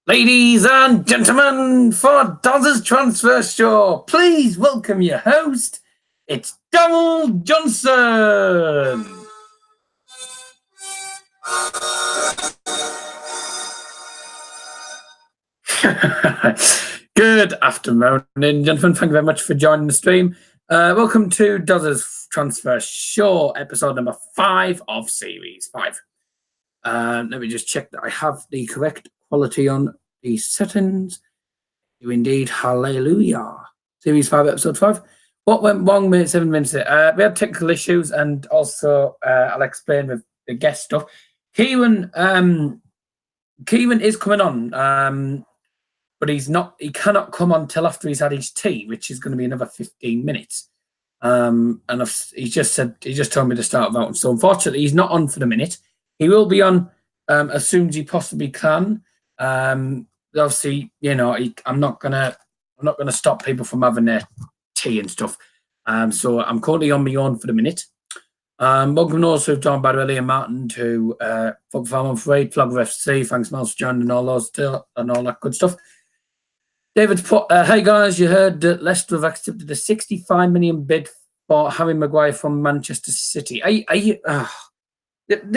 Ladies and gentlemen, for Dazzer's Transfer Show, please welcome your host. It's Donald Johnson. Good afternoon, gentlemen. Thank you very much for joining the stream. Welcome to Dazzer's Transfer Show, episode number 5 of Series 5. Let me just check that I have the correct quality on the settings. You indeed, hallelujah. Series 5, episode 5. What went wrong with 7 minutes? We had technical issues, and also I'll explain with the guest stuff. Ciaran is coming on, but he's not. He cannot come on till after he's had his tea, which is going to be another 15 minutes. And he just told me to start voting. So unfortunately, he's not on for the minute. He will be on as soon as he possibly can. Obviously, you know, I'm not gonna stop people from having their tea and stuff. So I'm currently on my own for the minute. Welcome also to John Badwelly and Martin to Football Farm on Parade, Flogger FC. Thanks, Miles, for joining and all that good stuff. David's put, hey guys, you heard that Leicester have accepted a 65 million bid for Harry Maguire from Manchester City. The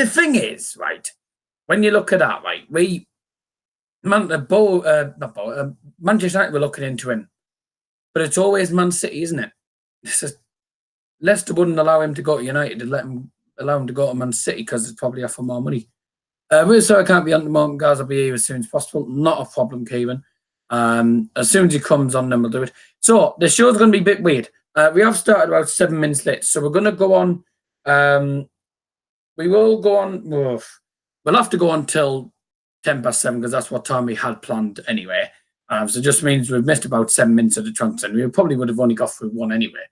thing is, right, when you look at that, right, Manchester United were looking into him, but it's always Man City, isn't it? Leicester wouldn't allow him to go to United and allow him to go to Man City because it's probably offer more money. Really sorry I can't be on the moment, guys. I'll be here as soon as possible. Not a problem, Ciaran. As soon as he comes on, then we'll do it. So the show's going to be a bit weird. We have started about 7 minutes late, so we're going to go on. We will go on. We'll have to go on till 7:10 because that's what time we had planned anyway. So it just means we've missed about 7 minutes of the transfer. We probably would have only got through one anyway.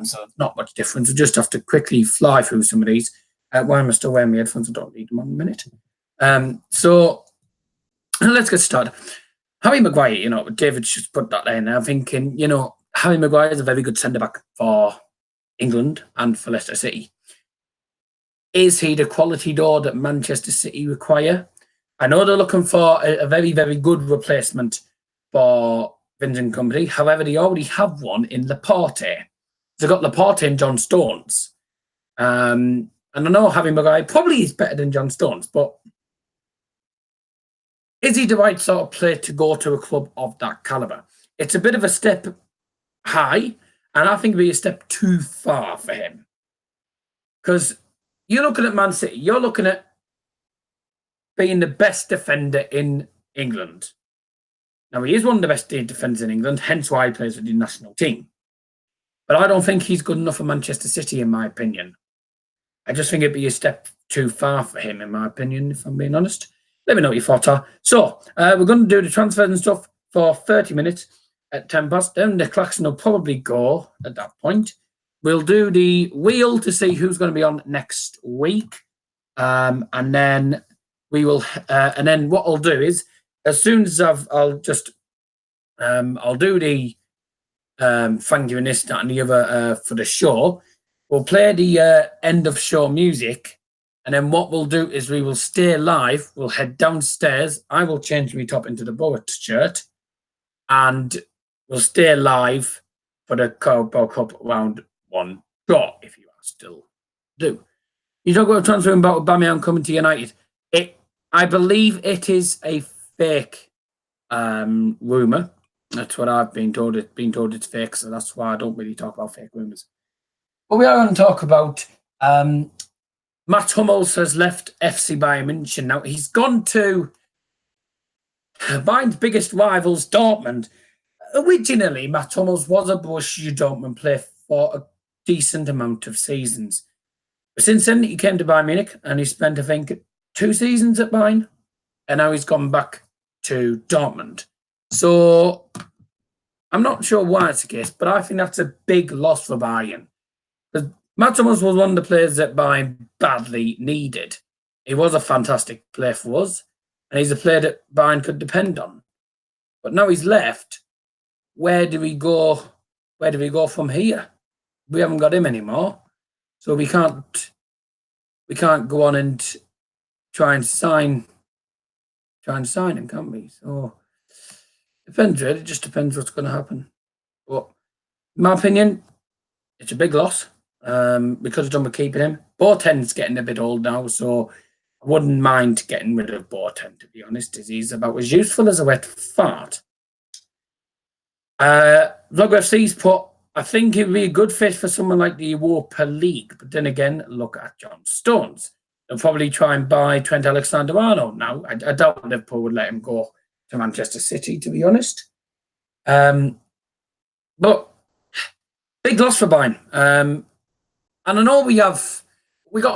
So not much difference. We just have to quickly fly through some of these. Why am I still wearing my headphones? I don't need them on a minute. So let's get started. Harry Maguire, you know, David just put that there. And I'm thinking, you know, Harry Maguire is a very good centre-back for England and for Leicester City. Is he the quality though that Manchester City require? I know they're looking for a very, very good replacement for Vincent Kompany. However, they already have one in Laporte. They've got Laporte and John Stones. And I know Harry Maguire probably is better than John Stones, but is he the right sort of player to go to a club of that calibre? It's a bit of a step high, and I think it'd be a step too far for him. Because you're looking at Man City, you're looking at being the best defender in England. Now, he is one of the best defenders in England, hence why he plays with the national team. But I don't think he's good enough for Manchester City, in my opinion. I just think it'd be a step too far for him, in my opinion, if I'm being honest. Let me know what your thoughts are. So, we're going to do the transfers and stuff for 30 minutes at 10 past. Then the klaxon will probably go at that point. We'll do the wheel to see who's going to be on next week. And then we will, and then what I'll do is, as soon as I'll do the thank you and this, that, and the other for the show. We'll play the end of show music. And then what we'll do is we will stay live. We'll head downstairs. I will change my top into the Boat shirt. And we'll stay live for the Carabao Cup round 1 draw, if you are still do. You talk about transferring about Aubameyang coming to United. I believe it is a fake rumour. That's what I've been told. It's been told it's fake, so that's why I don't really talk about fake rumours. But we are going to talk about Matt Hummels has left FC Bayern München. Now, he's gone to Bayern's biggest rivals, Dortmund. Originally, Matt Hummels was a Borussia Dortmund player for a decent amount of seasons. But since then, he came to Bayern Munich and he spent, I think, 2 seasons at Bayern. And now he's gone back to Dortmund. So I'm not sure why it's the case, but I think that's a big loss for Bayern. Because Matt Hummels was one of the players that Bayern badly needed. He was a fantastic player for us, and he's a player that Bayern could depend on. But now he's left. Where do we go? Where do we go from here? We haven't got him anymore, so we can't go on and try and sign him, can't we? So depends, really. It just depends what's going to happen. But in my opinion, it's a big loss. We could have done with keeping him. Boateng's getting a bit old now, so I wouldn't mind getting rid of Boateng, to be honest, as he's about as useful as a wet fart. Vlog FC's put, I think it would be a good fit for someone like the Europa League, but then again, look at John Stones. They'll probably try and buy Trent Alexander-Arnold now. I doubt Liverpool would let him go to Manchester City, to be honest. But big loss for Bayern. And I know we got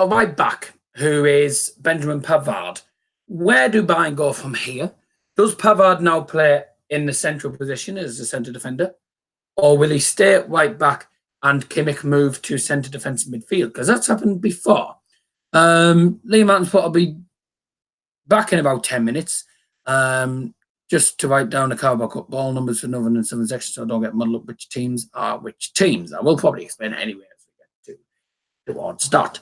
a right back who is Benjamin Pavard. Where do Bayern go from here? Does Pavard now play in the central position as a centre defender? Or will he stay at right back and Kimmich move to centre defensive midfield? Because that's happened before. Lee Martin's put, I'll be back in about 10 minutes. Just to write down the Carabao Cup ball numbers for Northern and Southern section so I don't get muddled up which teams are which teams. I will probably explain it anyway as we get towards that.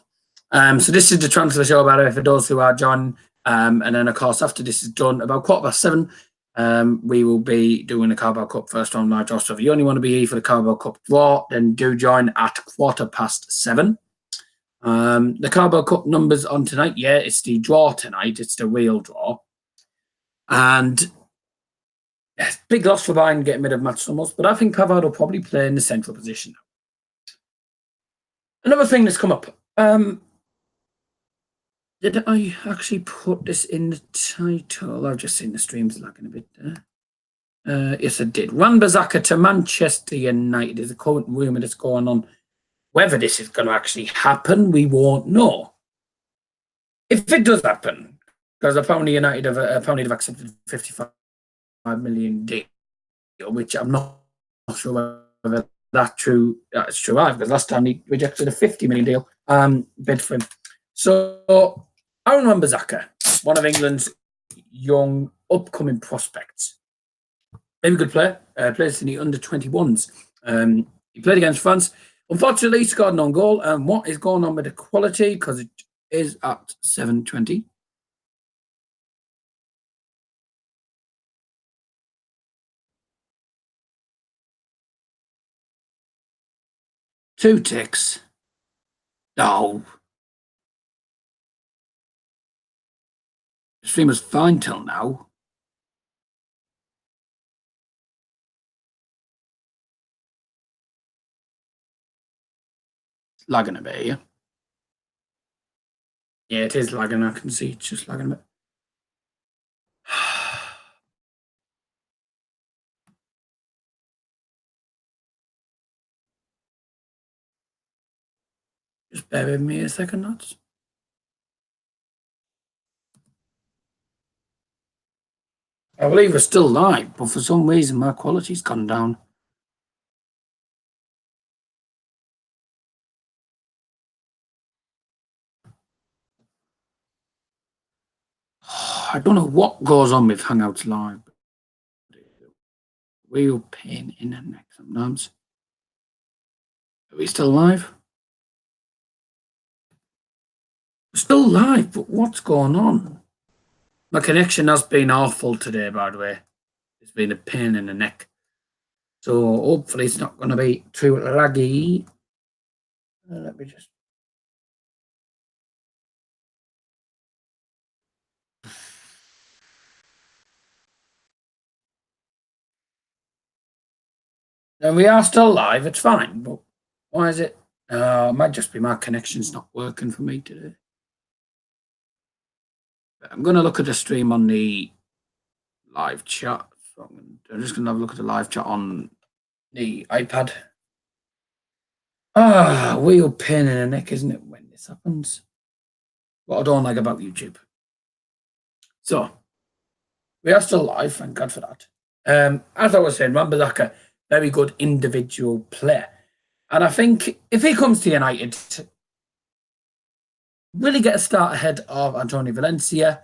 So this is the transfer show, by the way, for those who are joining. And then, of course, after this is done, about 7:15, we will be doing the Carabao Cup first round live draw. So if you only want to be here for the Carabao Cup draw, then do join at 7:15. The Carabao Cup numbers on tonight, yeah, it's the draw tonight. It's the real draw. And yeah, big loss for Bayern getting rid of Mats Hummels, but I think Pavard will probably play in the central position now. Another thing that's come up. Did I actually put this in the title? I've just seen the streams lagging a bit there. Yes, I did. Wan-Bissaka to Manchester United is a current rumour that's going on. Whether this is going to actually happen, we won't know. If it does happen, because apparently United have accepted a 55 million deal, which I'm not sure whether that's true either, because last time he rejected a 50 million deal bid for him. So Aaron Wan-Bissaka, one of England's young upcoming prospects. Very good player. Plays in the under-21s. He played against France. Unfortunately, he scored an own goal. And what is going on with the quality? Because it is at 720. Two ticks. No. The stream was fine till now. It's lagging a bit here. Yeah, it is lagging. I can see it's just lagging a bit. Just bear with me a second, lads. I believe we're still live, but for some reason my quality's gone down. I don't know what goes on with Hangouts Live. Real pain in the neck sometimes. Are we still live? We're still live, but what's going on? My connection has been awful today, by the way. It's been a pain in the neck. So hopefully it's not going to be too laggy. Let me just... And we are still live, it's fine, but why is it? It might just be my connection's not working for me today. I'm going to look at the stream on the live chat. So I'm just going to have a look at the live chat on the iPad. Real pain in the neck, isn't it, when this happens? What I don't like about YouTube. So, we are still live, thank God for that. As I was saying, Wan-Bissaka, very good individual player. And I think if he comes to United, will he get a start ahead of Antonio Valencia?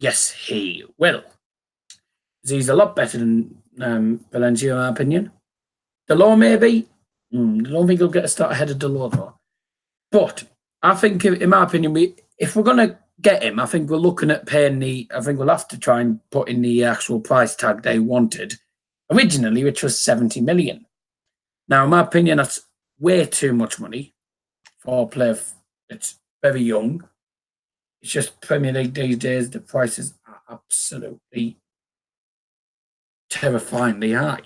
Yes, he will. He's a lot better than Valencia, in my opinion. Delors, maybe. I don't think he'll get a start ahead of Delors, though. But I think, in my opinion, if we're going to get him, I think we're looking at paying I think we'll have to try and put in the actual price tag they wanted originally, which was 70 million. Now, in my opinion, that's way too much money for a player that's very young. It's just Premier League these days, the prices are absolutely terrifyingly high.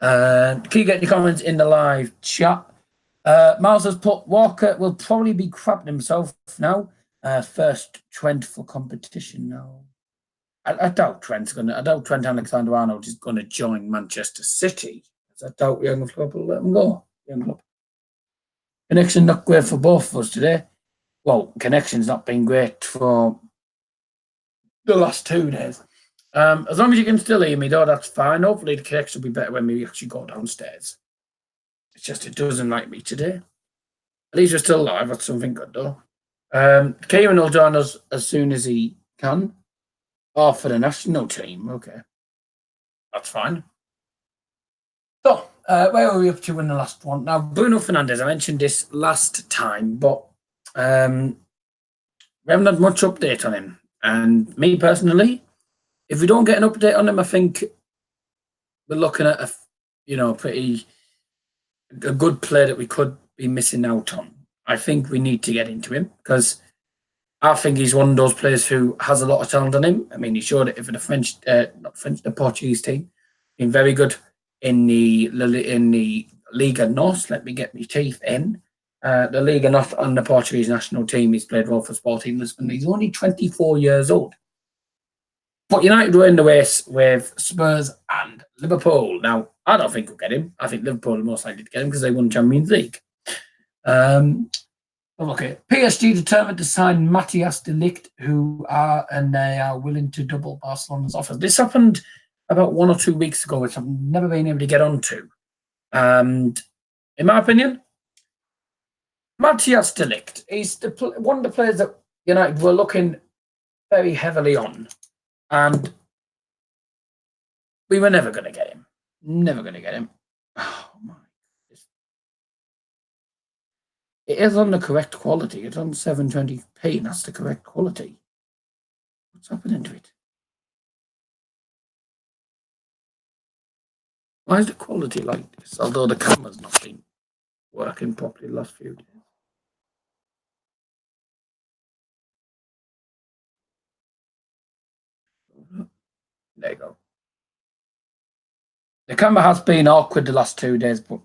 Can you get your comments in the live chat? Miles has put Walker will probably be crapping himself now. First Trent for competition now. I doubt Trent Alexander-Arnold is going to join Manchester City. I doubt Young Club will let him go. Young Club. Connection not great for both of us today. Well, connection's not been great for the last 2 days. As long as you can still hear me, though, that's fine. Hopefully the connection will be better when we actually go downstairs. It's just it doesn't like me today. At least we're still live. That's something good, though. Kieran will join us as soon as he can. Oh, for the national team. Okay. That's fine. So, where were we up to in the last one? Now, Bruno Fernandes, I mentioned this last time, but we haven't had much update on him. And me personally, if we don't get an update on him, I think we're looking at a good player that we could be missing out on. I think we need to get into him because I think he's one of those players who has a lot of talent on him. I mean, he showed it for the Portuguese team, been very good in the Liga North. Let me get my teeth in. The Liga North on the Portuguese national team. He's played well for Sporting Lisbon. He's only 24 years old. But United were in the race with Spurs and Liverpool. Now, I don't think we'll get him. I think Liverpool are most likely to get him because they won Champions League. Okay. PSG determined to sign Matthias De Ligt, they are willing to double Barcelona's offer. This happened about 1 or 2 weeks ago, which I've never been able to get onto. And in my opinion, Matthias De Ligt is one of the players that United were looking very heavily on. And we were never going to get him. Never going to get him. Oh, my. It is on the correct quality. It's on 720p. That's the correct quality. What's happening to it? Why is the quality like this? Although the camera's not been working properly the last few days. There you go. The camera has been awkward the last 2 days, but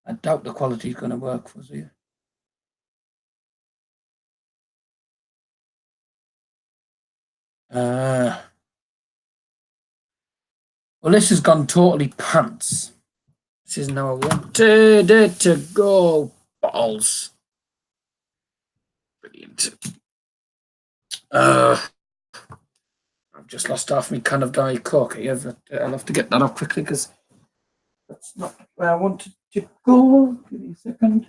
I doubt the quality is going to work for us here. Well, this has gone totally pants. This is now I wanted it to go. Balls. Brilliant. I've just lost half my can of Diet Coke here. I'll have to get that up quickly because that's not where I wanted to go. Give me a second.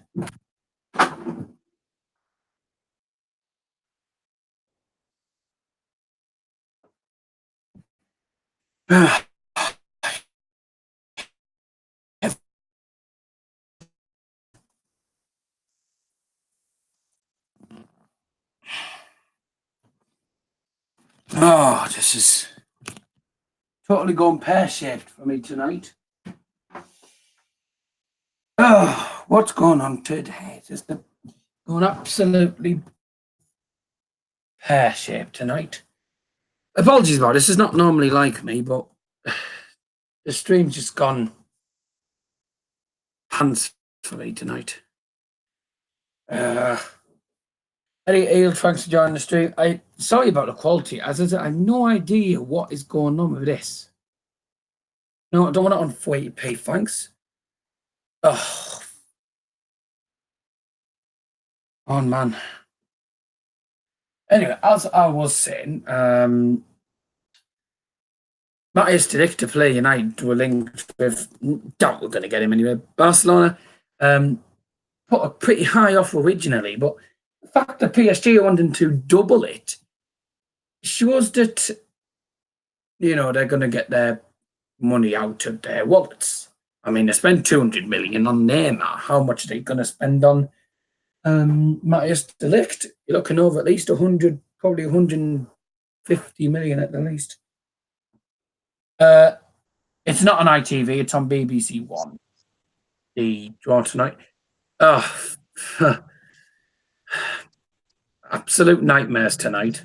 Oh, this is totally gone pear-shaped for me tonight. Oh, what's going on today? Just going absolutely pear-shaped tonight. Apologies about this. It's not normally like me, but the stream's just gone pants for me tonight. Eddie Eel, thanks for joining the stream. Sorry about the quality. As I said, I have no idea what is going on with this. No, I don't want it on 480p, thanks. Oh, man. Anyway, as I was saying, Matthias De Ligt to play United were linked with, doubt we're going to get him anyway. Barcelona put a pretty high offer originally, but the fact that PSG are wanting to double it shows that, they're going to get their money out of their wallets. I mean, they spent 200 million on Neymar. How much are they going to spend on Matthias De Ligt? You're looking over at least 100, probably 150 million at the least. It's not on ITV, it's on BBC One. The draw tonight. Absolute nightmares tonight.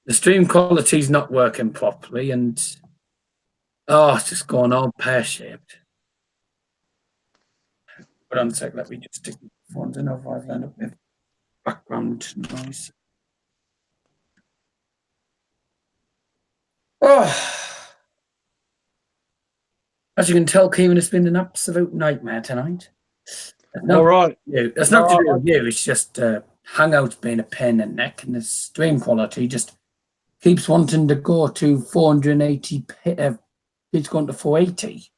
The stream quality's not working properly, and it's just going all pear-shaped. Hold on a sec, let me just stick the phones in, otherwise I'll end up with background noise. As you can tell, Kieran, it's been an absolute nightmare tonight. All right. It's not to do with you, it's just Hangout's being a pain in the neck, and the stream quality just keeps wanting to go to 480, it's going to 480,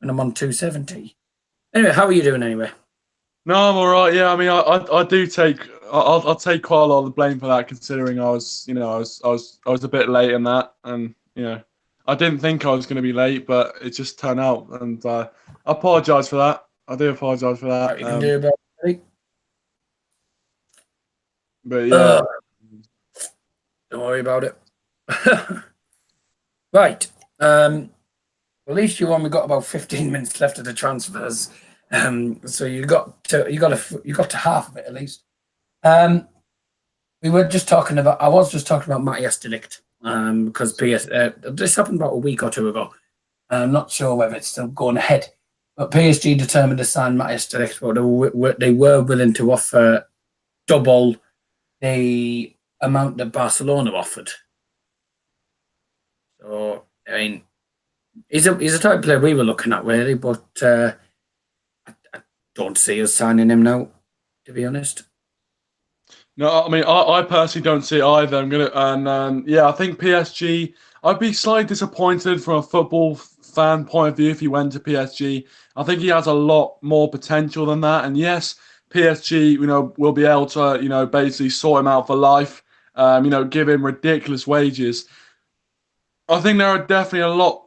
and I'm on 270. Anyway, how are you doing anyway? No, I'm all right. Yeah, I mean, I do take I'll take quite a lot of the blame for that, considering I was a bit late in that, and I didn't think I was going to be late, but it just turned out, and I apologise for that. I do apologise for that. What you can do about it? But yeah, don't worry about it. Right. At least you only got about 15 minutes left of the transfers. So you got to half of it at least. I was just talking about Matthias De Ligt, because this happened about a week or two ago. I'm not sure whether it's still going ahead, but PSG determined to sign Matthias De Ligt. Well, they were willing to offer double the amount that Barcelona offered. So I mean, he's a type of player we were looking at really, but I don't see us signing him now, to be honest. No, I mean, I personally don't see it either. I think PSG. I'd be slightly disappointed from a football fan point of view if he went to PSG. I think he has a lot more potential than that. And yes, PSG, will be able to, basically sort him out for life. Give him ridiculous wages. I think there are definitely a lot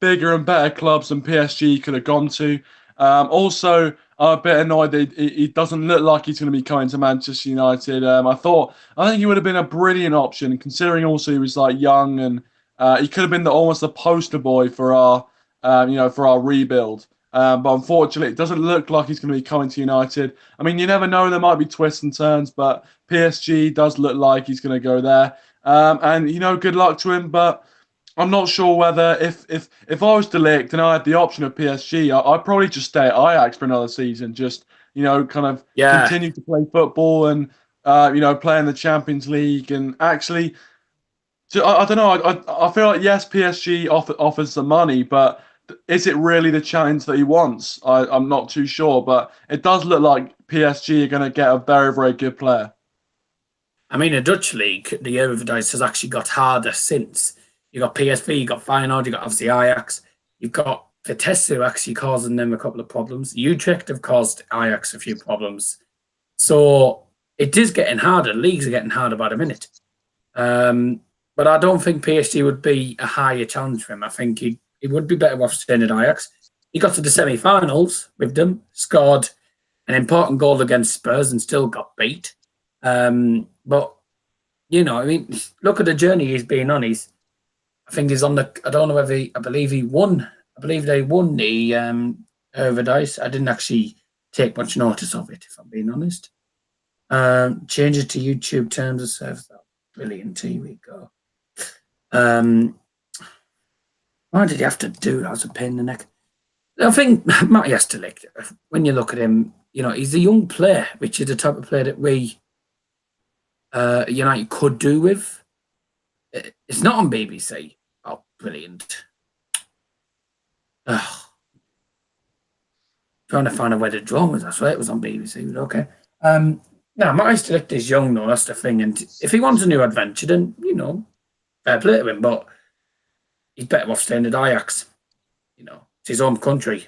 bigger and better clubs than PSG could have gone to. Also, I'm a bit annoyed that he doesn't look like he's going to be coming to Manchester United. I think he would have been a brilliant option, considering also he was young, and he could have been almost the poster boy for our rebuild. But unfortunately, it doesn't look like he's going to be coming to United. I mean, you never know; there might be twists and turns, but PSG does look like he's going to go there. Good luck to him, but I'm not sure whether if I was De Ligt and I had the option of PSG, I'd probably just stay at Ajax for another season. Just continue to play football and play in the Champions League, and actually, I don't know. I feel like yes, PSG offers the money, but is it really the challenge that he wants? I'm not too sure, but it does look like PSG are going to get a very, very good player. I mean, the Dutch league, the Eredivisie has actually got harder since. You got PSV, you got Feyenoord, you got obviously Ajax, you've got Vitesse actually causing them a couple of problems. Utrecht have caused Ajax a few problems. So it is getting harder. Leagues are getting harder by the minute. But I don't think PSG would be a higher challenge for him. I think he would be better off staying at Ajax. He got to the semi-finals with them, scored an important goal against Spurs and still got beat. But, I mean, look at the journey he's been on. I think he's on I don't know whether I believe he won. I believe they won the Eredivisie. I didn't actually take much notice of it, if I'm being honest. Change it to YouTube terms of service. Brilliant. Here we go. Why did he have to do that? As a pain in the neck. I think Matthias De Ligt, when you look at him, he's a young player, which is the type of player that we United could do with. It's not on BBC. Oh, brilliant. Trying to find a way to draw was. That's right, it was on BBC, but okay. Now, Matthias De Ligt is young, though, that's the thing. And if he wants a new adventure, then, fair play to him. But he's better off staying at Ajax. You know, it's his home country.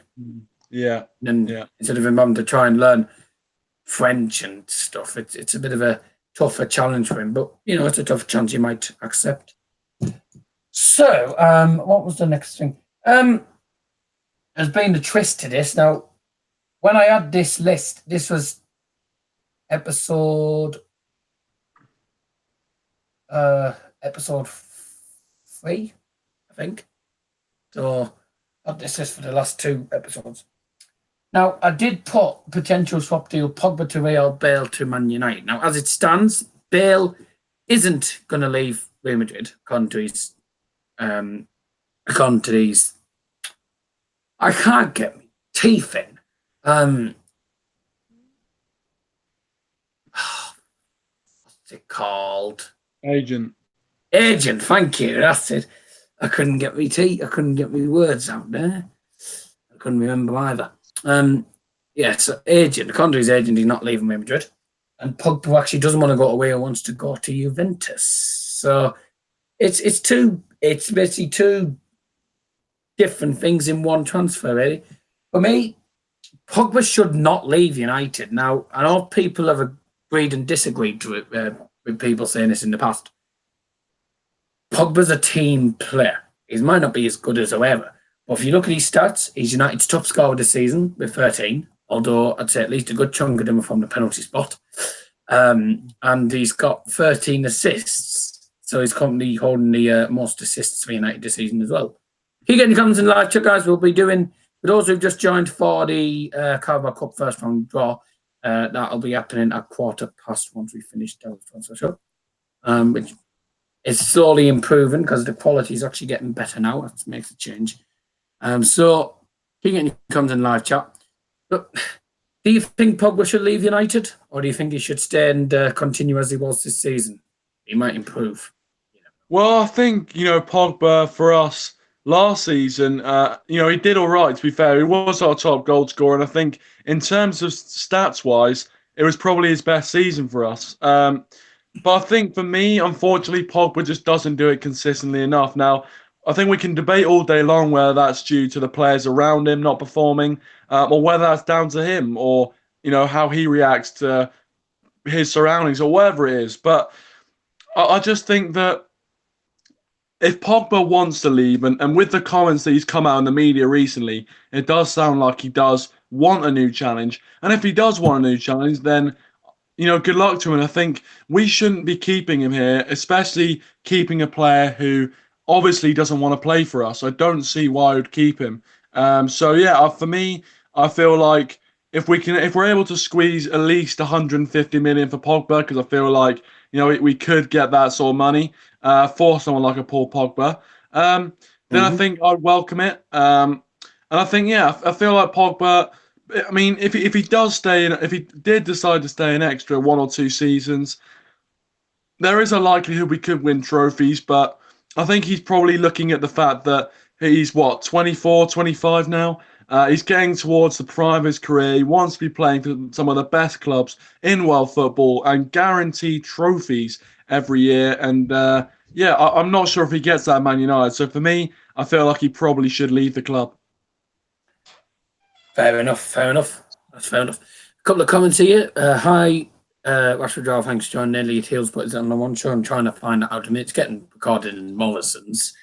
Yeah. And instead of him having to try and learn French and stuff, it's a bit of a tougher challenge for him. But, you know, it's a tough challenge he might accept. So, what was the next thing? There's been a twist to this. Now, when I had this list, this was episode 3, I think. So I had this list for the last 2 episodes. Now, I did put potential swap deal Pogba to Real, Bale to Man United. Now, as it stands, Bale isn't going to leave Real Madrid, according to these. I can't get my teeth in. What's it called? Agent, thank you. That's it. I couldn't get my teeth. I couldn't get my words out there. I couldn't remember either. So agent. According to his agent, he's not leaving Real Madrid. And Pogba actually doesn't want to go away or wants to go to Juventus. So it's basically 2 different things in one transfer, really. For me, Pogba should not leave United. Now, I know people have agreed and disagreed to it, with people saying this in the past. Pogba's a team player. He might not be as good as whoever, but if you look at his stats, he's United's top scorer this season with 13, although I'd say at least a good chunk of them are from the penalty spot. And he's got 13 assists, so he's currently holding the most assists for United this season as well. Keep getting your comments in live chat, guys. We'll be doing, for those who've just joined for the Carabao Cup first round draw, that'll be happening at 1:15 once we finish the transfer show, which is slowly improving because the quality is actually getting better now. That makes a change. So keep getting your comments in live chat. But do you think Pogba should leave United, or do you think he should stay and continue as he was this season? He might improve. Well, I think, Pogba for us last season, he did all right, to be fair. He was our top goal scorer, and I think in terms of stats-wise, it was probably his best season for us. But I think for me, unfortunately, Pogba just doesn't do it consistently enough. Now, I think we can debate all day long whether that's due to the players around him not performing, or whether that's down to him, or, how he reacts to his surroundings, or whatever it is. But I just think that if Pogba wants to leave, and with the comments that he's come out in the media recently, it does sound like he does want a new challenge. And if he does want a new challenge, then, good luck to him. And I think we shouldn't be keeping him here, especially keeping a player who obviously doesn't want to play for us. I don't see why I would keep him. For me, I feel like if we're able to squeeze at least 150 million for Pogba, because I feel like we could get that sort of money for someone like a Paul Pogba, then I think I'd welcome it. And I think I feel like Pogba. I mean, if he does stay, if he did decide to stay an extra 1 or 2 seasons, there is a likelihood we could win trophies. But I think he's probably looking at the fact that he's 24, 25 now. He's getting towards the prime of his career. He wants to be playing for some of the best clubs in world football and guarantee trophies every year. And I'm not sure if he gets that at Man United. So for me, I feel like he probably should leave the club. Fair enough. That's fair enough. A couple of comments here. Hi, Rashford Drive, thanks, John. Nearly at heels, but it's on the one show. I'm trying to find out how to make it's getting recorded in Morrison's.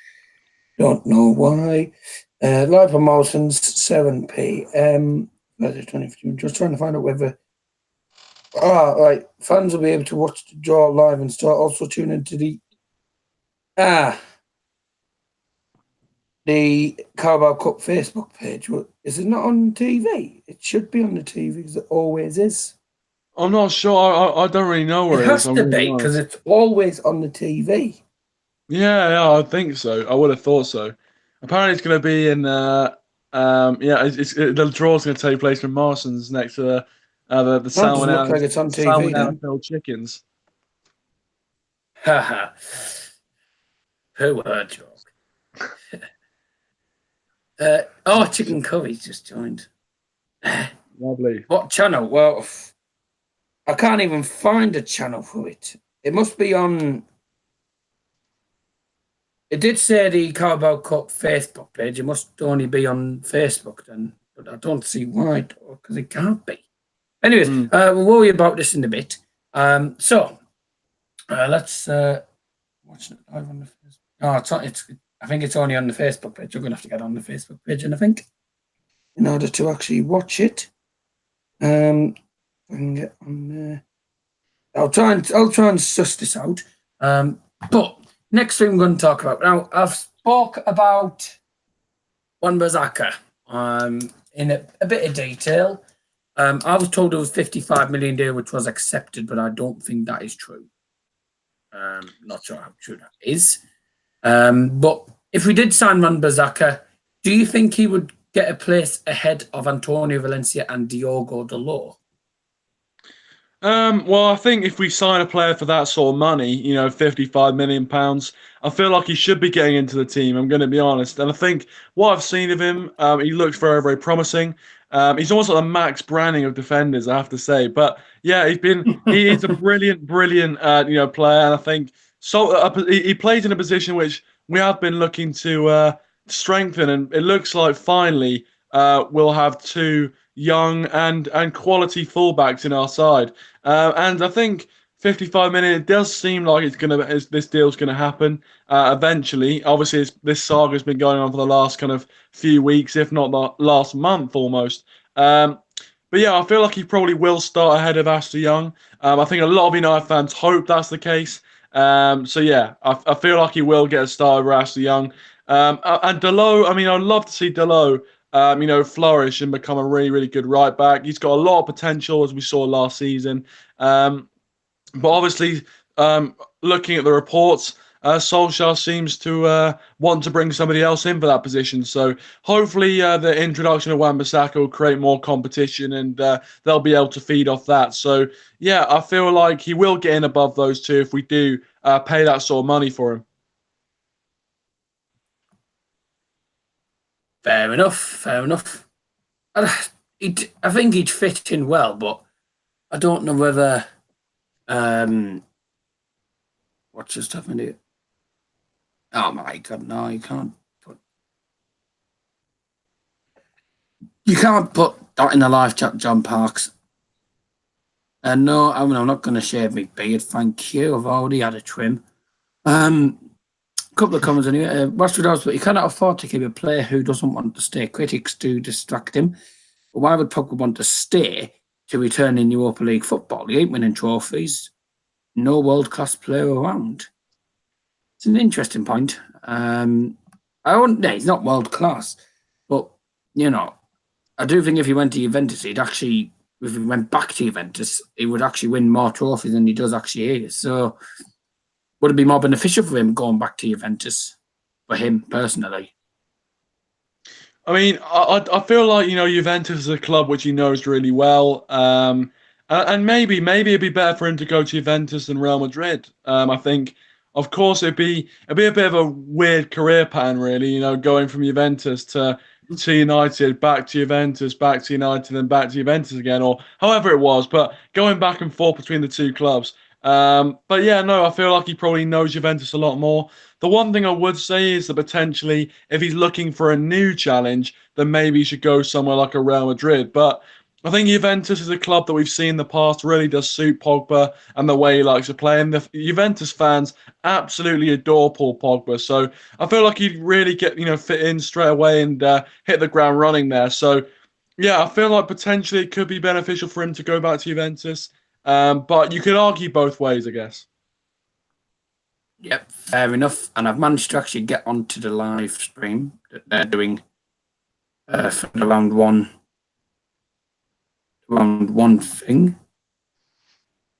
Don't know why. Live on Morrison's, 7 p.m. Just trying to find out whether. Right. Fans will be able to watch the draw live and start also tune into the Carabao Cup Facebook page. Is it not on TV? It should be on the TV because it always is. I'm not sure. I don't really know where it is. It has to be because it's always on the TV. Yeah, I think so. I would have thought so. Apparently, it's going to be in. The draw's going to take place in Morrison's next to the Salmon Look like it's on TV. NFL chickens. Haha. Who heard joke? Chicken Curry's just joined. Lovely. What channel? Well, I can't even find a channel for it. It must be on. It did say the Carabao Cup Facebook page. It must only be on Facebook then, but I don't see why, because it can't be. Anyways, we'll worry about this in a bit. So let's watch it live on the Facebook. Oh, I think it's only on the Facebook page. You're going to have to get on the Facebook page, and I think in order to actually watch it, I can get on there. I'll try and suss this out. But next thing we're going to talk about now, I've spoke about Wan-Bissaka in a bit of detail. I was told it was 55 million deal, which was accepted, but I don't think that is true. Not sure how true that is. But if we did sign Wan-Bissaka, do you think he would get a place ahead of Antonio Valencia and Diogo Dalot? Well, I think if we sign a player for that sort of money, £55 million, I feel like he should be getting into the team. I'm going to be honest. And I think what I've seen of him, he looks very, very promising. He's almost like the Max Branning of defenders, I have to say. But yeah, he's a brilliant, brilliant, player. And I think he plays in a position which we have been looking to strengthen. And it looks like finally we'll have two young and quality fullbacks in our side. And I think 55 million, it does seem like this deal's gonna happen eventually. Obviously, this saga's been going on for the last kind of few weeks, if not the last month almost. But yeah, I feel like he probably will start ahead of Ashley Young. I think a lot of United fans hope that's the case. So yeah, I feel like he will get a start over Ashley Young. And Dalot, I mean, I'd love to see Dalot flourish and become a really, really good right back. He's got a lot of potential, as we saw last season. But obviously, looking at the reports, Solskjaer seems to want to bring somebody else in for that position. So hopefully the introduction of Wan-Bissaka will create more competition and they'll be able to feed off that. So yeah, I feel like he will get in above those two if we do pay that sort of money for him. Fair enough. I think he'd fit in well, but I don't know whether what's just happened here? Oh my god, no, you can't put that in the live chat, John Parks. No, I'm not going to shave my beard. Thank you. I've already had a trim. Couple of comments anyway. Rashford House, but you cannot afford to keep a player who doesn't want to stay. Critics do distract him. But why would Pogba want to stay to return in Europa League football? He ain't winning trophies. No world-class player around. It's an interesting point. He's not world-class. But, I do think if he went to Juventus, if he went back to Juventus, he would actually win more trophies than he does actually here. So would it be more beneficial for him going back to Juventus, for him personally? I mean, I feel like, Juventus is a club which he knows really well. And maybe it'd be better for him to go to Juventus than Real Madrid. I think, of course, it'd be a bit of a weird career pattern, really, going from Juventus to United, back to Juventus, back to United, then back to Juventus again, or however it was, but going back and forth between the two clubs. But yeah, no, I feel like he probably knows Juventus a lot more. The one thing I would say is that potentially, if he's looking for a new challenge, then maybe he should go somewhere like a Real Madrid. But I think Juventus is a club that we've seen in the past really does suit Pogba and the way he likes to play. And the Juventus fans absolutely adore Paul Pogba. So I feel like he'd really get, fit in straight away and hit the ground running there. So yeah, I feel like potentially it could be beneficial for him to go back to Juventus. But you could argue both ways, I guess. Yep, fair enough. And I've managed to actually get onto the live stream that they're doing for the round one thing.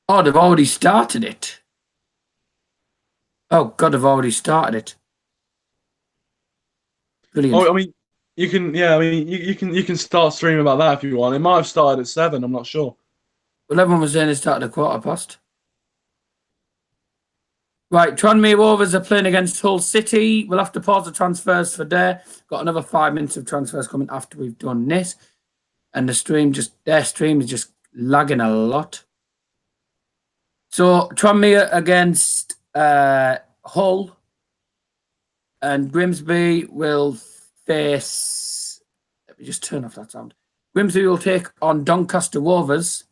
Oh, they've already started it. Oh God, they've already started it. Brilliant. Oh, I mean, you can start streaming about that if you want. It might have started at 7. I'm not sure. Well, everyone was saying it started at 1:15. Right, Tranmere Rovers are playing against Hull City. We'll have to pause the transfers for there. Got another 5 minutes of transfers coming after we've done this. And their stream is just lagging a lot. So Tranmere against Hull. And Grimsby will face... Let me just turn off that sound. Grimsby will take on Doncaster Rovers.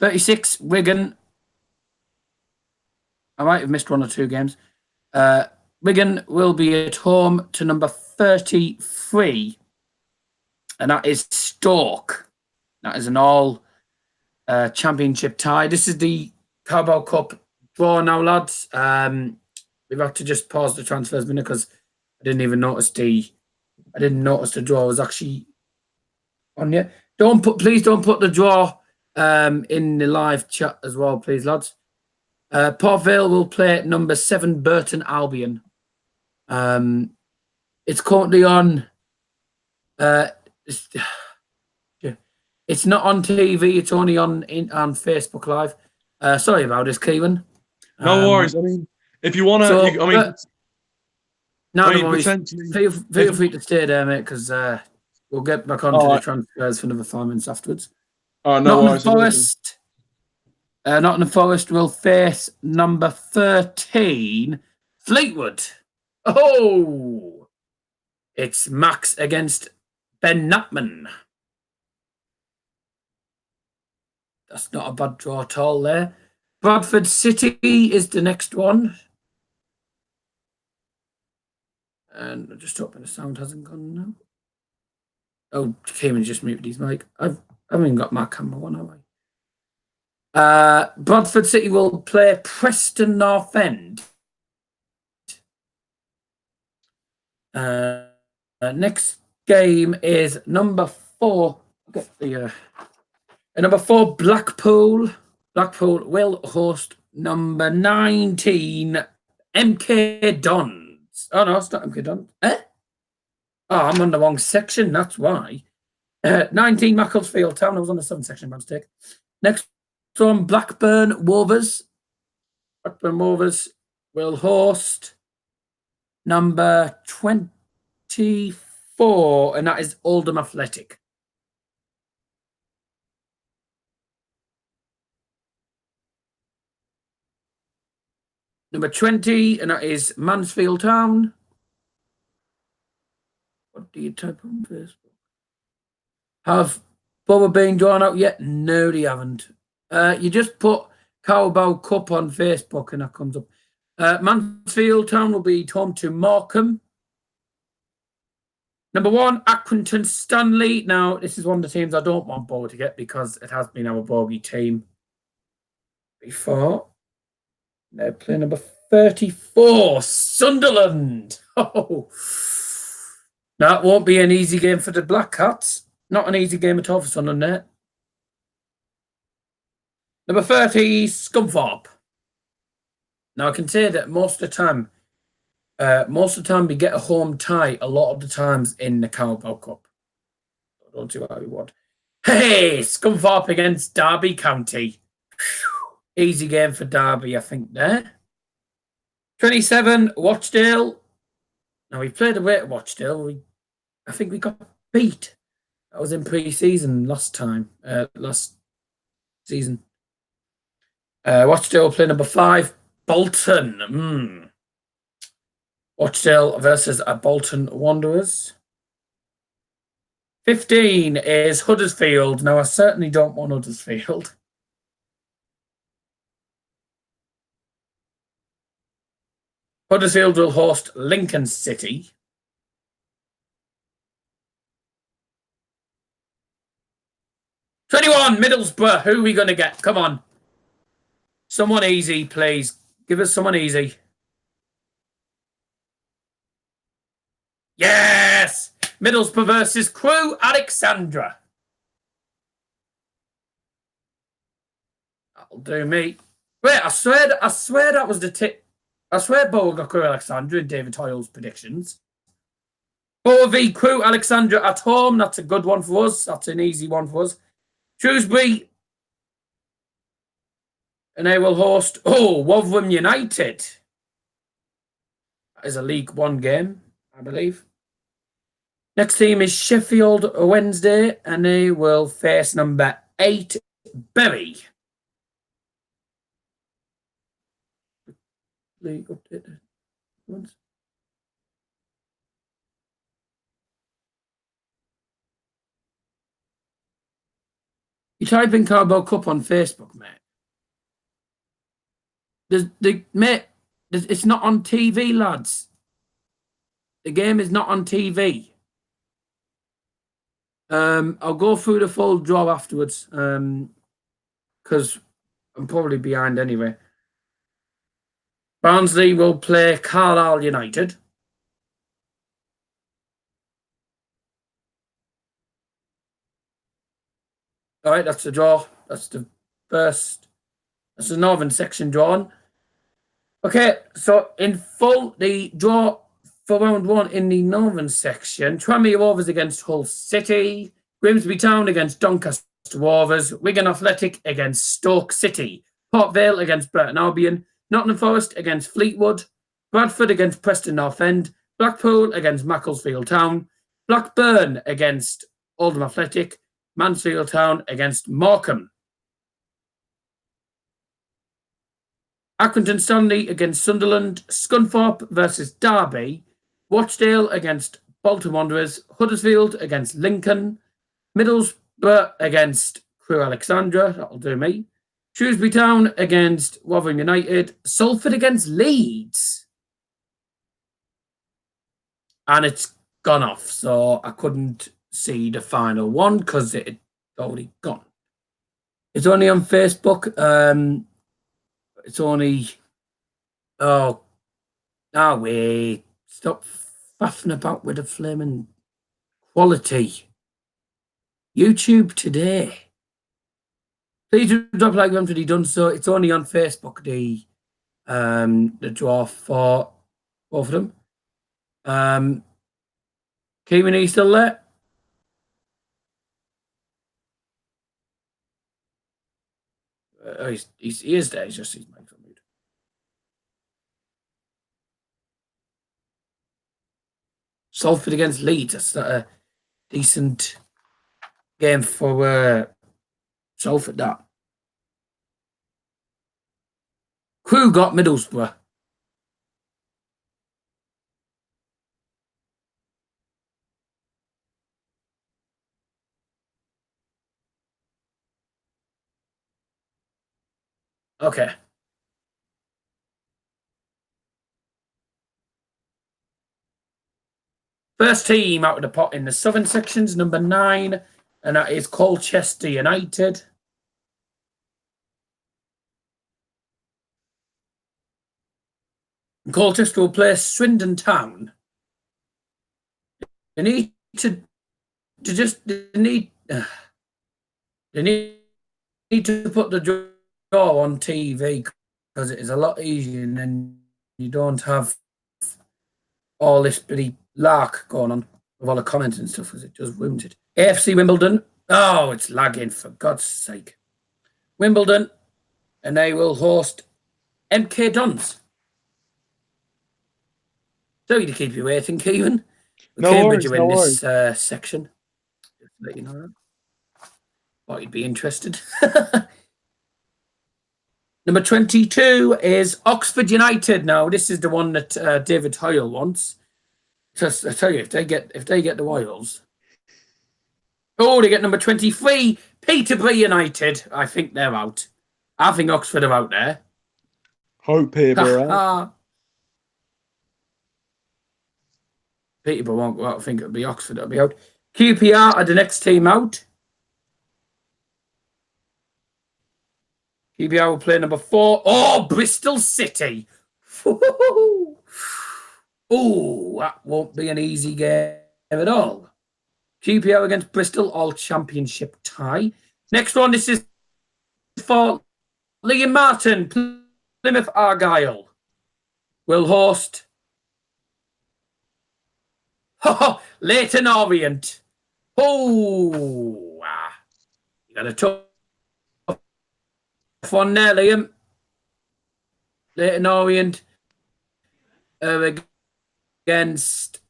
$36, Wigan. I might have missed one or two games. Wigan will be at home to number 33. And that is Stoke. That is an all championship tie. This is the Carabao Cup draw now, lads. We've had to just pause the transfers minute because I didn't notice the draw was actually on yet. Please don't put the draw in the live chat as well, please, lads. Port Vale will play at number 7 Burton Albion. It's currently on. It's not on TV. It's only on Facebook Live. Sorry about this, Kieran. No worries. I mean, if you want to, potentially feel free to stay there, mate, because we'll get back onto the transfers for another 5 minutes afterwards. Oh, no worries. Nottingham Forest will face number 13, Fleetwood. Oh, it's Max against Ben Knapman. That's not a bad draw at all there. Bradford City is the next one. And I'm just hoping the sound hasn't gone now. Oh, Cayman just muted his mic. I haven't even got my camera on, have I? Bradford City will play Preston North End. Next game is number 4. Get the number 4 Blackpool. Blackpool will host number 19 MK Dons. Oh no, it's not MK Dons. Oh, I'm on the wrong section. That's why. 19 Macclesfield Town. I was on the 7th section by mistake. Next one, Blackburn Rovers. Blackburn Rovers will host number 24, and that is Oldham Athletic. Number 20, and that is Mansfield Town. What do you type on Facebook? Have Borough been drawn out yet? No, they haven't. You just put Carabao Cup on Facebook and that comes up. Mansfield Town will be home to Morecambe. Number 1, Accrington Stanley. Now, this is one of the teams I don't want Borough to get because it has been our bogey team before. They're playing number 34, Sunderland. Oh, that won't be an easy game for the Black Cats. Not an easy game at all for Sunderland there. Number 30, Scunthorpe. Now, I can say that most of the time we get a home tie a lot of the times in the Carabao Cup. I don't see why we would. Hey, Scunthorpe against Derby County. Easy game for Derby, I think, there. 27, Rochdale. Now, we played away at Rochdale. I think we got beat. That was in pre-season last season. Rochdale play number 5, Bolton. Rochdale versus Bolton Wanderers. 15 is Huddersfield. Now, I certainly don't want Huddersfield. Huddersfield will host Lincoln City. '21, Middlesbrough. Who are we going to get? Come on. Someone easy, please. Give us someone easy. Yes! Middlesbrough versus Crewe Alexandra. That'll do me. Wait, I swear that was the tip. I swear Borough got Crewe Alexandra in David Hoyle's predictions. Borough v Crewe Alexandra at home. That's a good one for us. That's an easy one for us. Shrewsbury. And they will host, Rotherham United. That is a League One game, I believe. Next team is Sheffield Wednesday, and they will face number 8, Bury. League updated ones. You type in Carabao Cup on Facebook, mate. It's not on TV, lads. The game is not on TV. I'll go through the full draw afterwards, because I'm probably behind anyway. Barnsley will play Carlisle United. All right, that's the draw. That's the first. That's the northern section drawn. Okay, so in full, the draw for round one in the northern section: Tranmere Rovers against Hull City, Grimsby Town against Doncaster Rovers, Wigan Athletic against Stoke City, Port Vale against Burton Albion, Nottingham Forest against Fleetwood, Bradford against Preston North End, Blackpool against Macclesfield Town, Blackburn against Oldham Athletic, Mansfield Town against Morecambe. Accrington Stanley against Sunderland, Scunthorpe versus Derby, Watchdale against Bolton Wanderers, Huddersfield against Lincoln, Middlesbrough against Crewe Alexandra, that'll do me, Shrewsbury Town against Rotherham United, Salford against Leeds. And it's gone off, so I couldn't see the final one because it had already gone. It's only on Facebook. It's only... Oh, wait. Stop faffing about with the flaming quality. YouTube today. Please do drop a like once you've done so. It's only on Facebook, the draw for both of them. Kevin, are you still there? He is there. He's just his mic's on mute. Salford against Leeds. That's not a decent game for Salford. That Crewe got Middlesbrough. Okay. First team out of the pot in the southern sections, number 9, and that is Colchester United. Colchester will play Swindon Town. They need to put the draw on TV because it is a lot easier, and then you don't have all this bloody lark going on with all the comments and stuff because it just ruins it. AFC Wimbledon. Oh, it's lagging, for God's sake. Wimbledon, and they will host MK Dons. Sorry to keep you waiting, Kevin. Cambridge are in this section. Just to let you know that. Thought you'd be interested. Number 22 is Oxford United. Now, this is the one that David Hoyle wants. Just, I tell you, if they get the Royals. Oh, they get number 23, Peterborough United. I think they're out. I think Oxford are out there. Hope Peterborough. Peterborough won't go out. I think it'll be Oxford that'll be out. QPR are the next team out. QPR will play number 4. Oh, Bristol City. Oh, that won't be an easy game at all. QPR against Bristol, all championship tie. Next one, this is for Liam Martin. Plymouth Argyle will host Leyton Orient. Oh, you got a tough one there, Liam. Leyton Orient against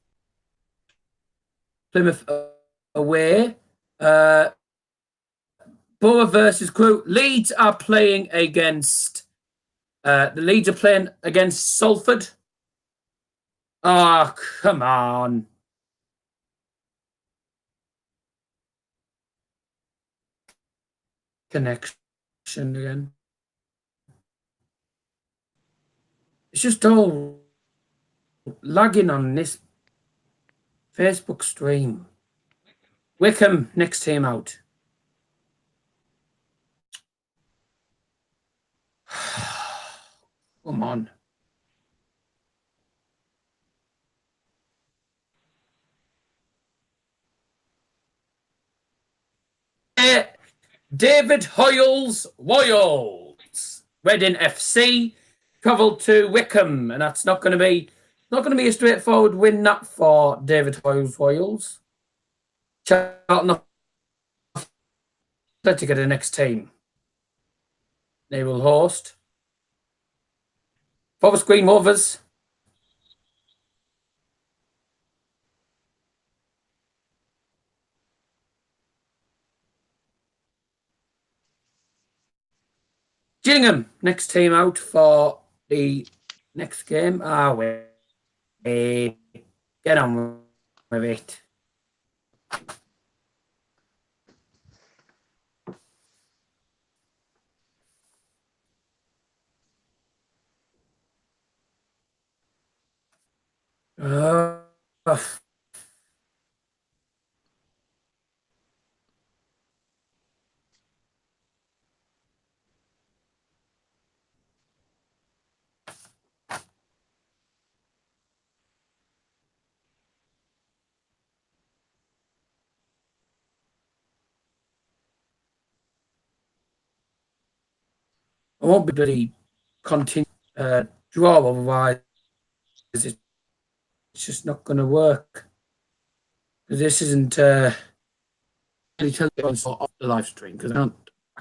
Plymouth away. Borough versus Crewe. Leeds are playing against The Leeds are playing against Salford. Oh, come on. Connection again. It's just all lagging on this Facebook stream. Wickham, next team out. Come on. David Hoyles Woyles, Reading FC, travelled to Wickham, and that's not going to be a straightforward win. That for David Hoyles Woyles. Charlton Athletic are the next team. They will host Forest Green Rovers. Gillingham, next team out for the next game. Wait. Get on with it. I won't be bloody continue draw, otherwise it's just not going to work. Because this isn't really tell you off the live stream because I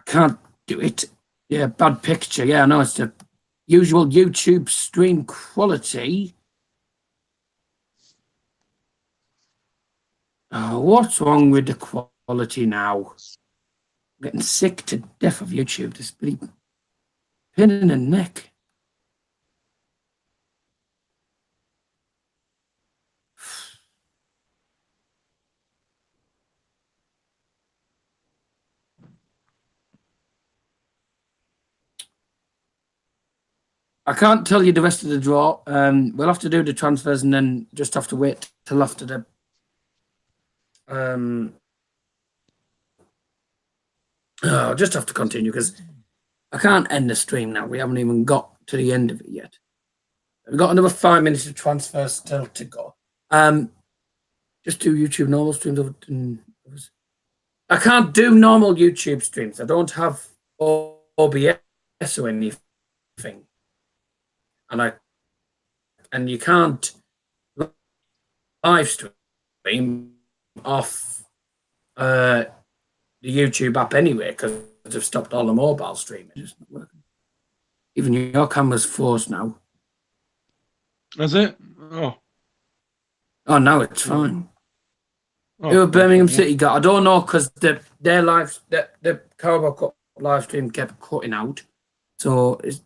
can't do it. Yeah, bad picture. Yeah, I know it's the usual YouTube stream quality. Oh, what's wrong with the quality now? I'm getting sick to death of YouTube. This bloody pain in the neck. I can't tell you the rest of the draw. We'll have to do the transfers and then just have to wait till after the just have to continue because I can't end the stream now. We haven't even got to the end of it yet. We've got another 5 minutes of transfers still to go. Just do YouTube normal streams. I can't do normal YouTube streams. I don't have OBS or anything. And you can't live stream off the YouTube app anyway because they've stopped all the mobile streaming. It's not working. Even your camera's froze now. Is it? Oh, now it's fine. Who Birmingham City got? I don't know because the Carabao Cup live stream kept cutting out. So it's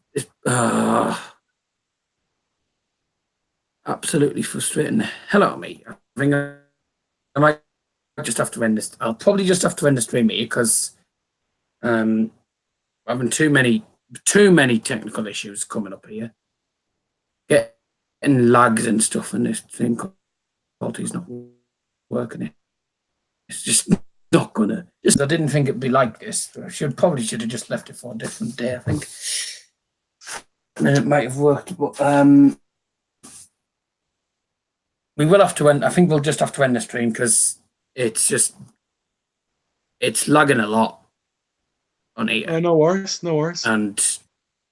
absolutely frustrating the hell out of me. I think I might just have to end this. I'll probably just have to end the stream here because I'm having too many technical issues coming up here. Getting lags and stuff, and this stream quality's not working. It's just not gonna. I didn't think it'd be like this. I probably should have just left it for a different day. I think, and then it might have worked. But we will have to end. I think we'll just have to end the stream because it's lagging a lot on here. No worries. And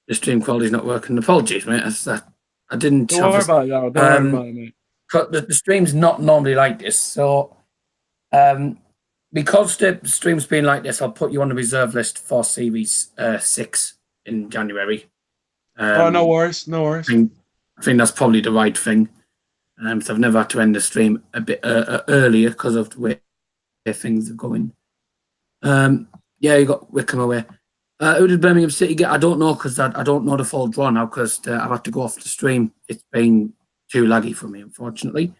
the stream quality's not working. Apologies, mate. I didn't. Don't worry about it now. Don't worry about it, mate. The stream's not normally like this, so because the stream's been like this, I'll put you on the reserve list for Series 6 in January. No worries. I think that's probably the right thing. So I've never had to end the stream a bit earlier because of the way things are going. Yeah, you got Wickham away. Who did Birmingham City get? I don't know because I don't know the full draw now because I've had to go off the stream. It's been too laggy for me, unfortunately.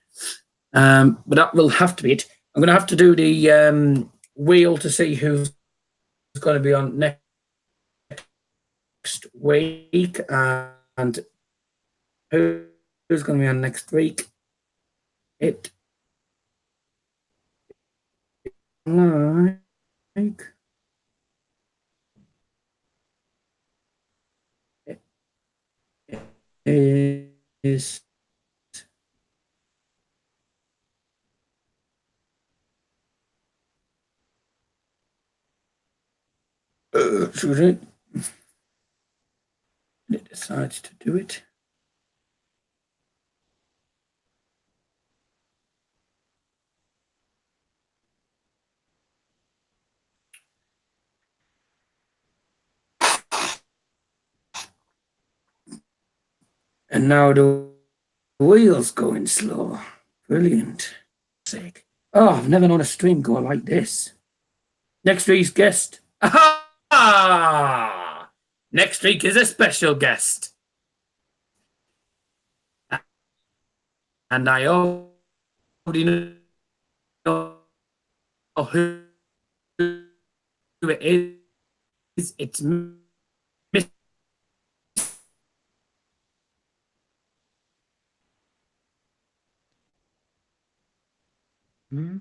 But that will have to be it. I'm going to have to do the wheel to see who's going to be on next week and who's going to be on next week. It like it is should it decides to do it. And now the wheel's going slow. Brilliant. Oh, I've never known a stream go like this. Next week's guest. Aha! Next week is a special guest. And I already know who it is. It's Miss. Hmm?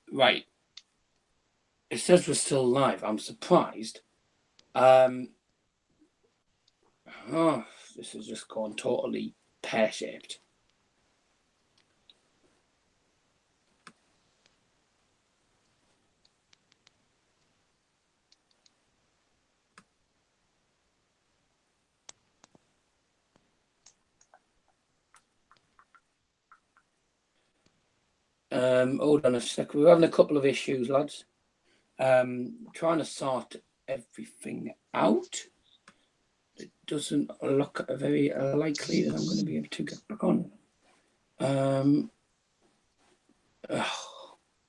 Right. It says we're still live. I'm surprised. Oh, this has just gone totally pear-shaped. Hold on a sec. We're having a couple of issues, lads. Trying to sort everything out. It doesn't look very likely that I'm going to be able to get back on.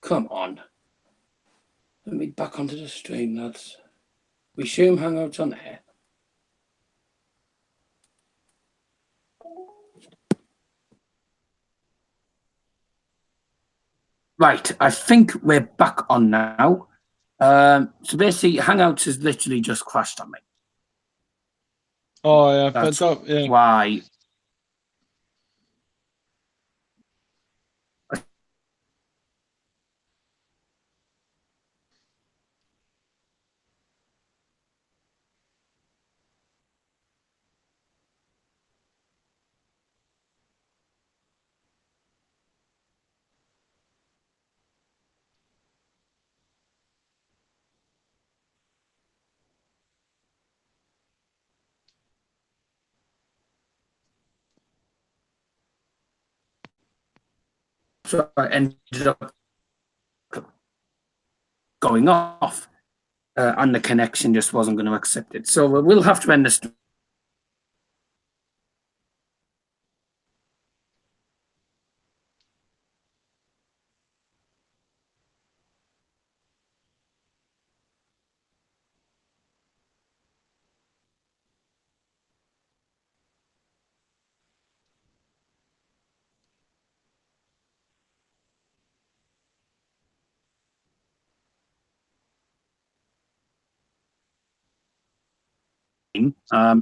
Come on. Let me back onto the stream, lads. We assume Hangouts on air. Right, I think we're back on now. So basically, Hangouts has literally just crashed on me. Oh yeah, That's yeah. why. so I ended up going off, and the connection just wasn't going to accept it. So we'll have to end this.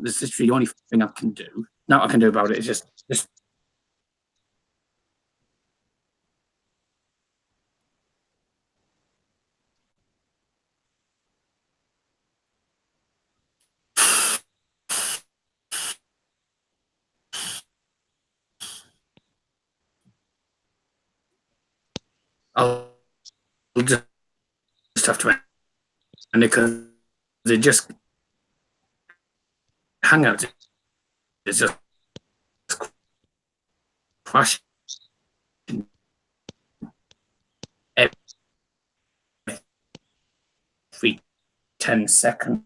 This is the only thing I can do. Now I can do about it is just I'll just have to end it because it just Hangouts is just crashing every 10 seconds.